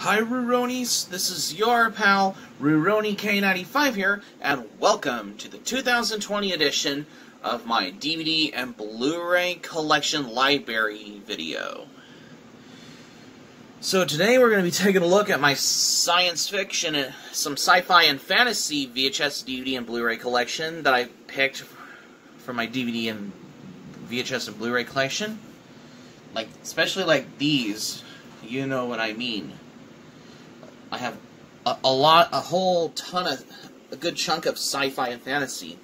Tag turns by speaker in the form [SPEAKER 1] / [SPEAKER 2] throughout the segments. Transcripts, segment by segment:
[SPEAKER 1] Hi Ruronis, this is your pal Ruroni K95 here, and welcome to the 2020 edition of my DVD and Blu-ray Collection library video. So today we're going to be taking a look at my science fiction, some sci-fi and fantasy VHS DVD and Blu-ray collection that I picked for my DVD and VHS and Blu-ray collection. Especially like these, you know what I mean. I have a good chunk of sci-fi and fantasy.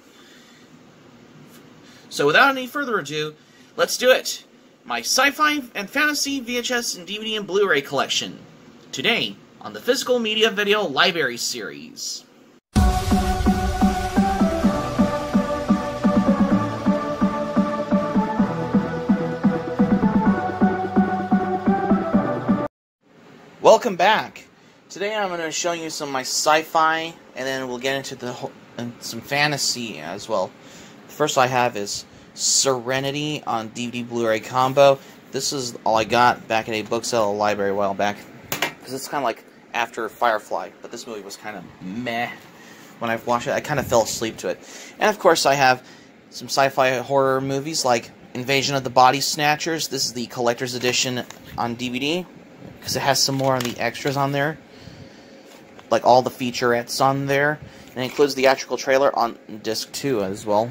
[SPEAKER 1] So without any further ado, let's do it! My sci-fi and fantasy VHS and DVD and Blu-ray collection. Today, on the Physical Media Video Library Series. Welcome back! Today I'm going to show you some of my sci-fi, and then we'll get into some fantasy as well. The first I have is Serenity on DVD Blu-ray combo. This is all I got back at a book sale library a while back, because it's kind of like after Firefly, but this movie was kind of meh. When I watched it, I kind of fell asleep to it. And of course I have some sci-fi horror movies like Invasion of the Body Snatchers. This is the collector's edition on DVD, because it has some more on the extras on there, like all the featurettes on there, and it includes the theatrical trailer on disc 2 as well,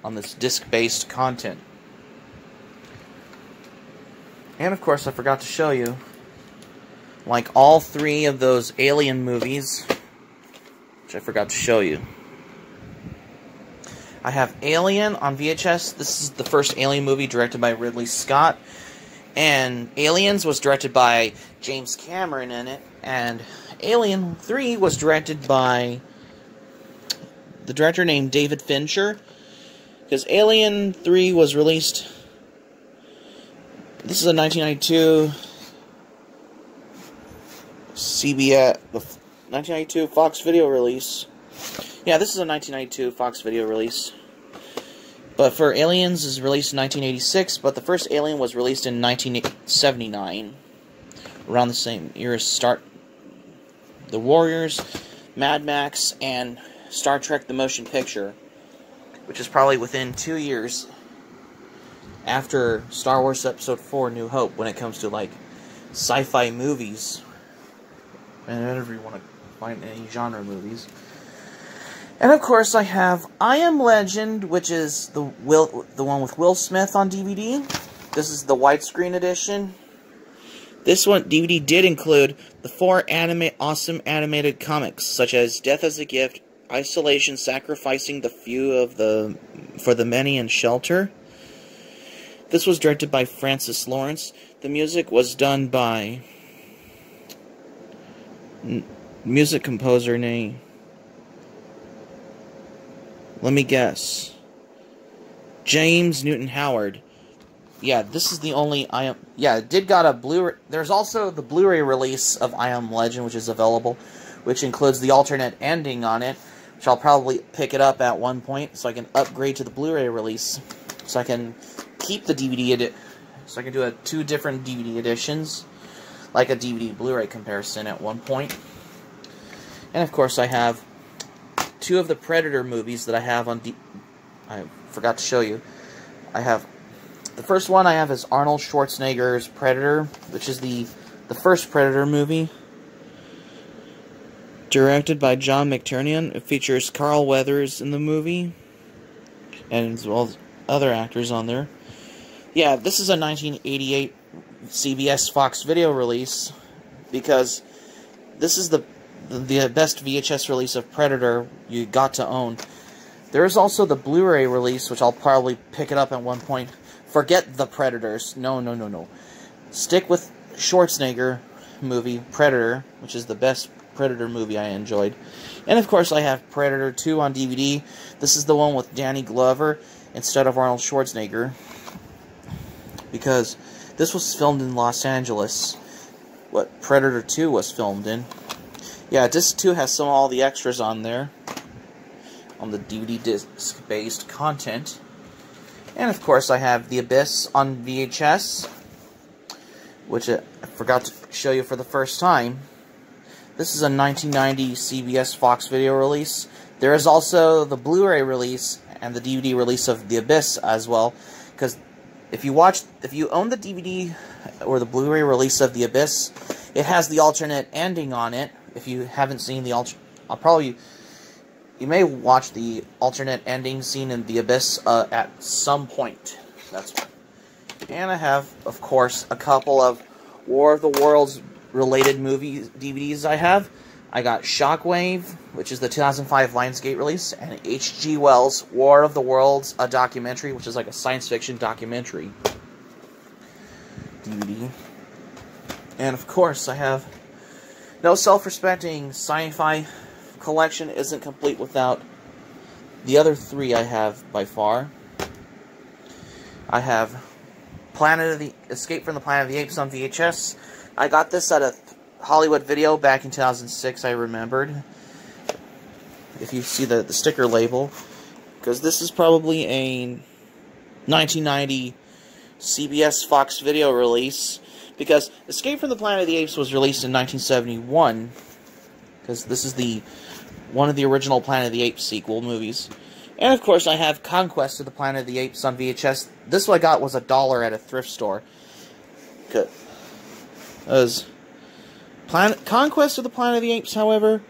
[SPEAKER 1] on this disc-based content. And of course I forgot to show you, like all three of those Alien movies, which I forgot to show you. I have Alien on VHS. This is the first Alien movie directed by Ridley Scott. And Aliens was directed by James Cameron in it, and Alien 3 was directed by the director named David Fincher, because Alien 3 was released, this is a 1992 CBS, 1992 Fox Video release. Yeah, this is a 1992 Fox Video release. But for Aliens is released in 1986, but the first Alien was released in 1979. Around the same year as The Warriors, Mad Max, and Star Trek the Motion Picture, which is probably within 2 years after Star Wars Episode 4 New Hope when it comes to like sci-fi movies, and whatever you want to find any genre movies. And of course I have I Am Legend, which is the one with Will Smith on DVD. This is the widescreen edition. This one DVD did include the 4 awesome animated comics, such as Death as a Gift, Isolation, Sacrificing the Few for the Many, and Shelter. This was directed by Francis Lawrence. The music was done by music composer named, let me guess, James Newton Howard. Yeah, this is the only it did got a Blu-ray. There's also the Blu-ray release of I Am Legend, which is available, which includes the alternate ending on it, which I'll probably pick it up at one point so I can upgrade to the Blu-ray release, so I can keep the DVD edit, so I can do 2 different DVD editions, like a DVD Blu-ray comparison at one point. And of course I have 2 of the Predator movies that I have on I forgot to show you. I have the first one I have is Arnold Schwarzenegger's Predator, which is the first Predator movie, directed by John McTiernan. It features Carl Weathers in the movie, and as well as other actors on there. Yeah, this is a 1988 CBS Fox Video release, because this is the best VHS release of Predator you got to own. There is also the Blu-ray release, which I'll probably pick it up at one point. Forget the Predators. No. Stick with Schwarzenegger movie, Predator, which is the best Predator movie I enjoyed. And of course I have Predator 2 on DVD. This is the one with Danny Glover instead of Arnold Schwarzenegger, because this was filmed in Los Angeles, what Predator 2 was filmed in. Yeah, disc 2 has all the extras on there, on the DVD disc-based content. And of course I have The Abyss on VHS, which I forgot to show you for the first time. This is a 1990 CBS Fox video release. There is also the Blu-ray release and the DVD release of The Abyss as well. Because if you own the DVD or the Blu-ray release of The Abyss, it has the alternate ending on it. If you haven't seen the you may watch the alternate ending scene in The Abyss at some point. And I have, of course, a couple of War of the Worlds related movie DVDs I got Shockwave, which is the 2005 Lionsgate release, and H.G. Wells' War of the Worlds, a documentary, which is like a science fiction documentary DVD. And of course, I have no self-respecting Sci-Fi collection isn't complete without the other three I have by far. I have Escape from the Planet of the Apes on VHS. I got this at a Hollywood Video back in 2006, I remembered. If you see the sticker label. Because this is probably a 1990 CBS Fox Video release. Because Escape from the Planet of the Apes was released in 1971. Because this is one of the original Planet of the Apes sequel movies. And of course I have Conquest of the Planet of the Apes on VHS. This one I got was $1 at a thrift store. Because Conquest of the Planet of the Apes, however,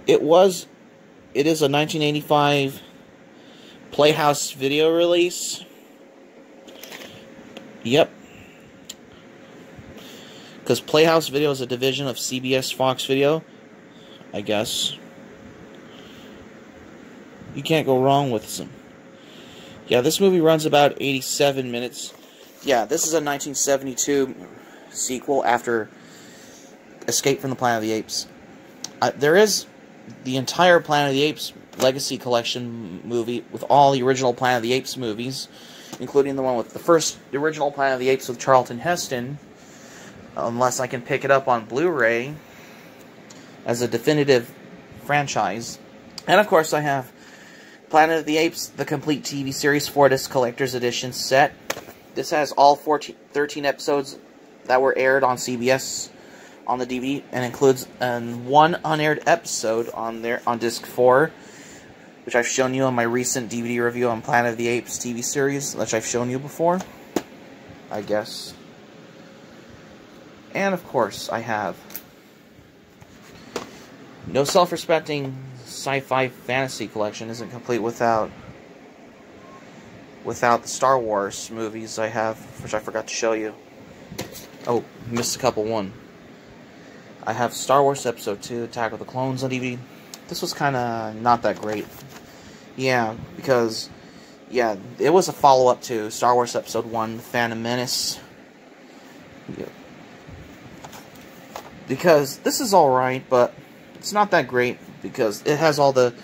[SPEAKER 1] it is a 1985 Playhouse video release. Yep. Because Playhouse Video is a division of CBS Fox Video, I guess. You can't go wrong with some. Yeah, this movie runs about 87 minutes. Yeah, this is a 1972 sequel after Escape from the Planet of the Apes. There is the entire Planet of the Apes Legacy Collection movie with all the original Planet of the Apes movies, including the one with the original Planet of the Apes with Charlton Heston, unless I can pick it up on Blu-ray as a definitive franchise. And of course I have Planet of the Apes, the complete TV series 4-disc collector's edition set. This has all 13 episodes that were aired on CBS on the DVD, and includes one unaired episode on there on disc 4, which I've shown you on my recent DVD review on Planet of the Apes TV series, which I've shown you before, I guess. And of course, I have no self-respecting sci-fi fantasy collection isn't complete without the Star Wars movies I have, which I forgot to show you. Oh, missed a couple. One. I have Star Wars Episode 2, Attack of the Clones on DVD. This was kind of not that great. Yeah, because, yeah, it was a follow-up to Star Wars Episode 1, Phantom Menace. Yeah. Because this is alright, but it's not that great, because it has all the,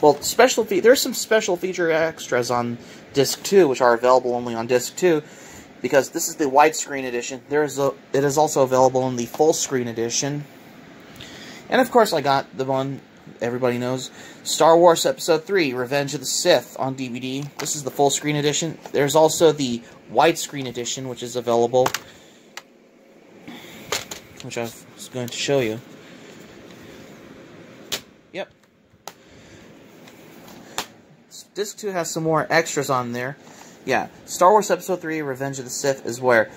[SPEAKER 1] well, there's some special feature extras on Disc 2, which are available only on Disc 2, because this is the widescreen edition. It is also available in the full screen edition. And of course I got the one everybody knows, Star Wars Episode 3, Revenge of the Sith on DVD. This is the full screen edition. There's also the widescreen edition, which is available, which I was going to show you. Yep. Disc 2 has some more extras on there. Yeah, Star Wars Episode 3, Revenge of the Sith is where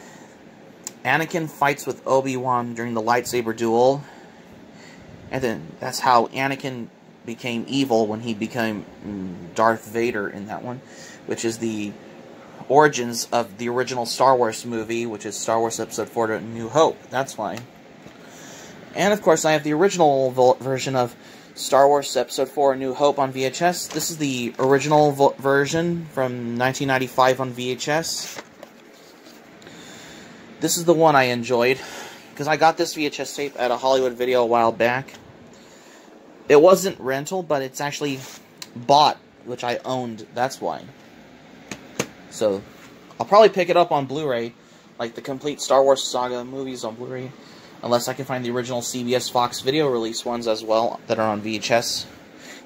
[SPEAKER 1] Anakin fights with Obi-Wan during the lightsaber duel. And then that's how Anakin became evil when he became Darth Vader in that one, which is the origins of the original Star Wars movie, which is Star Wars Episode 4, A New Hope. That's why. And of course I have the original version of Star Wars Episode 4, A New Hope on VHS. This is the original version from 1995 on VHS. This is the one I enjoyed, because I got this VHS tape at a Hollywood Video a while back. It wasn't rental, but it's actually bought, which I owned, that's why. So, I'll probably pick it up on Blu-ray, like the complete Star Wars saga movies on Blu-ray. Unless I can find the original CBS Fox video release ones as well that are on VHS.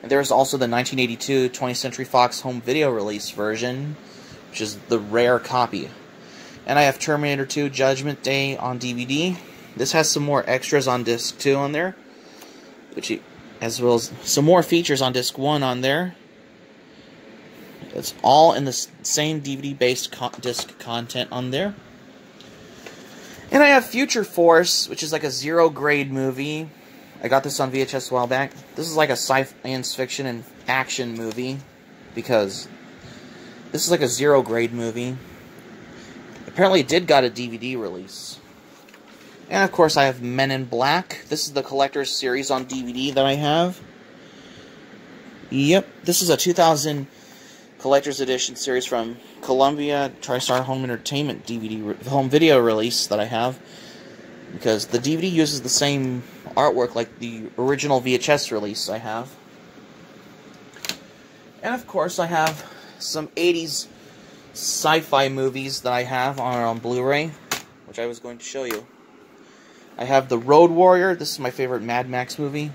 [SPEAKER 1] And there's also the 1982 20th Century Fox home video release version, which is the rare copy. And I have Terminator 2 Judgment Day on DVD. This has some more extras on disc 2 on there, as well as some more features on disc 1 on there. It's all in the same DVD-based disc content on there. And I have Future Force, which is like a zero-grade movie. I got this on VHS a while back. This is like a science fiction and action movie, because this is like a zero-grade movie. Apparently it did got a DVD release. And of course I have Men in Black. This is the collector's series on DVD that I have. Yep, this is a 2000 collector's edition series from Columbia TriStar Home Entertainment DVD home video release that I have, because the DVD uses the same artwork like the original VHS release I have. And of course I have some 80s sci-fi movies that I have on Blu-ray, which I was going to show you. I have The Road Warrior. This is my favorite Mad Max movie.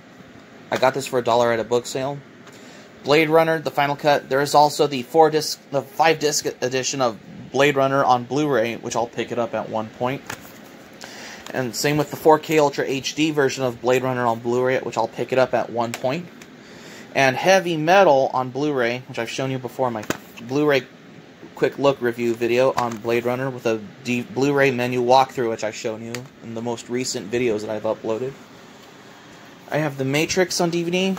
[SPEAKER 1] I got this for $1 at a book sale. Blade Runner, the final cut. There is also the 5-disc edition of Blade Runner on Blu-ray, which I'll pick it up at one point. And same with the 4K Ultra HD version of Blade Runner on Blu-ray, which I'll pick it up at one point. And Heavy Metal on Blu-ray, which I've shown you before in my Blu-ray quick look review video on Blade Runner with a Blu-ray menu walkthrough, which I've shown you in the most recent videos that I've uploaded. I have The Matrix on DVD.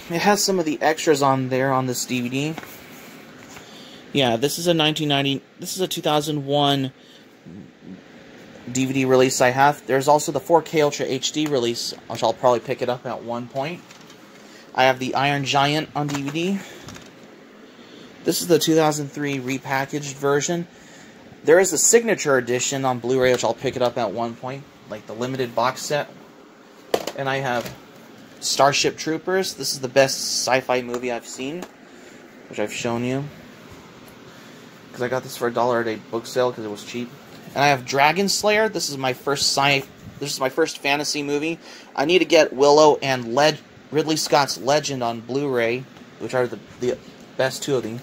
[SPEAKER 1] It has some of the extras on there on this DVD. Yeah, this is a 2001 DVD release I have. There's also the 4K Ultra HD release, which I'll probably pick it up at one point. I have the Iron Giant on DVD. This is the 2003 repackaged version. There is a signature edition on Blu-ray, which I'll pick it up at one point, like the limited box set. And I have Starship Troopers. This is the best sci-fi movie I've seen, which I've shown you, because I got this for $1 at a book sale because it was cheap. And I have Dragon Slayer. This is my first fantasy movie. I need to get Willow and Ridley Scott's Legend on Blu-ray, which are the best two of them.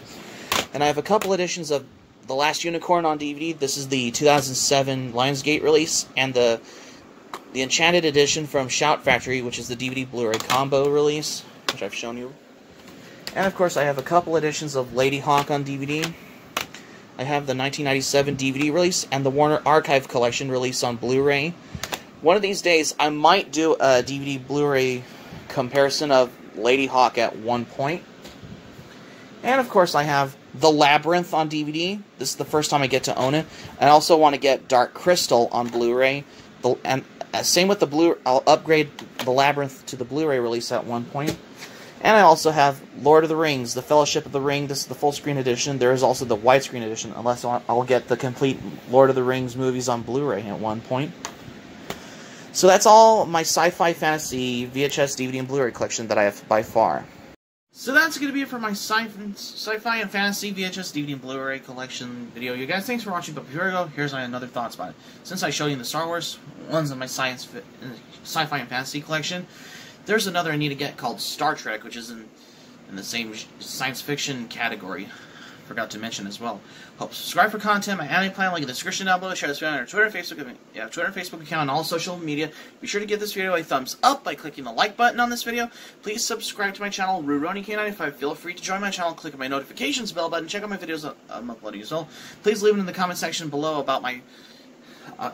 [SPEAKER 1] And I have a couple editions of The Last Unicorn on DVD. This is the 2007 Lionsgate release, and the Enchanted edition from Shout Factory, which is the DVD Blu-ray combo release, which I've shown you. And of course I have a couple editions of Lady Hawk on DVD. I have the 1997 DVD release and the Warner Archive Collection release on Blu-ray. One of these days I might do a DVD Blu-ray comparison of Lady Hawk at one point. And of course I have The Labyrinth on DVD. This is the first time I get to own it. I also want to get Dark Crystal on Blu-ray. And same with the Blu-ray. I'll upgrade The Labyrinth to the Blu-ray release at one point. And I also have Lord of the Rings, The Fellowship of the Ring. This is the full screen edition. There is also the widescreen edition, unless I'll get the complete Lord of the Rings movies on Blu-ray at one point. So that's all my sci-fi fantasy VHS DVD and Blu-ray collection that I have by far. So that's going to be it for my sci-fi and fantasy VHS DVD and Blu-ray collection video. You guys, thanks for watching, but before I go, here's another thoughts about it. Since I showed you the Star Wars ones in my sci-fi and fantasy collection, there's another I need to get called Star Trek, which is in the same science fiction category. Forgot to mention as well. Hope subscribe for content. My anime plan, link in the description down below. Share this video on our Twitter and Facebook. Twitter and Facebook account and all social media. Be sure to give this video a thumbs up by clicking the like button on this video. Please subscribe to my channel, RuRoniK95. Feel free to join my channel. Click on my notifications bell button. Check out my videos I'm uploading as well. Please leave it in the comment section below about my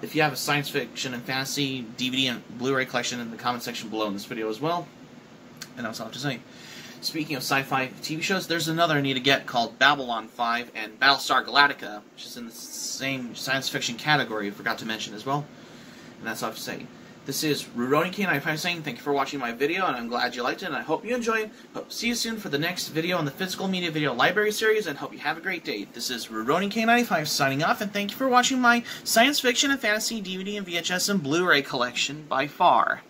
[SPEAKER 1] if you have a science fiction and fantasy DVD and Blu-ray collection in the comment section below in this video as well. And that's all I have to say. Speaking of sci-fi TV shows, there's another I need to get called Babylon 5 and Battlestar Galactica, which is in the same science fiction category, I forgot to mention as well. And that's all I have to say. This is RuRoniK95 saying thank you for watching my video, and I'm glad you liked it, and I hope you enjoyed it. Hope see you soon for the next video in the Physical Media Video Library series, and hope you have a great day. This is RuRoniK95 signing off, and thank you for watching my science fiction and fantasy DVD and VHS and Blu-ray collection by far.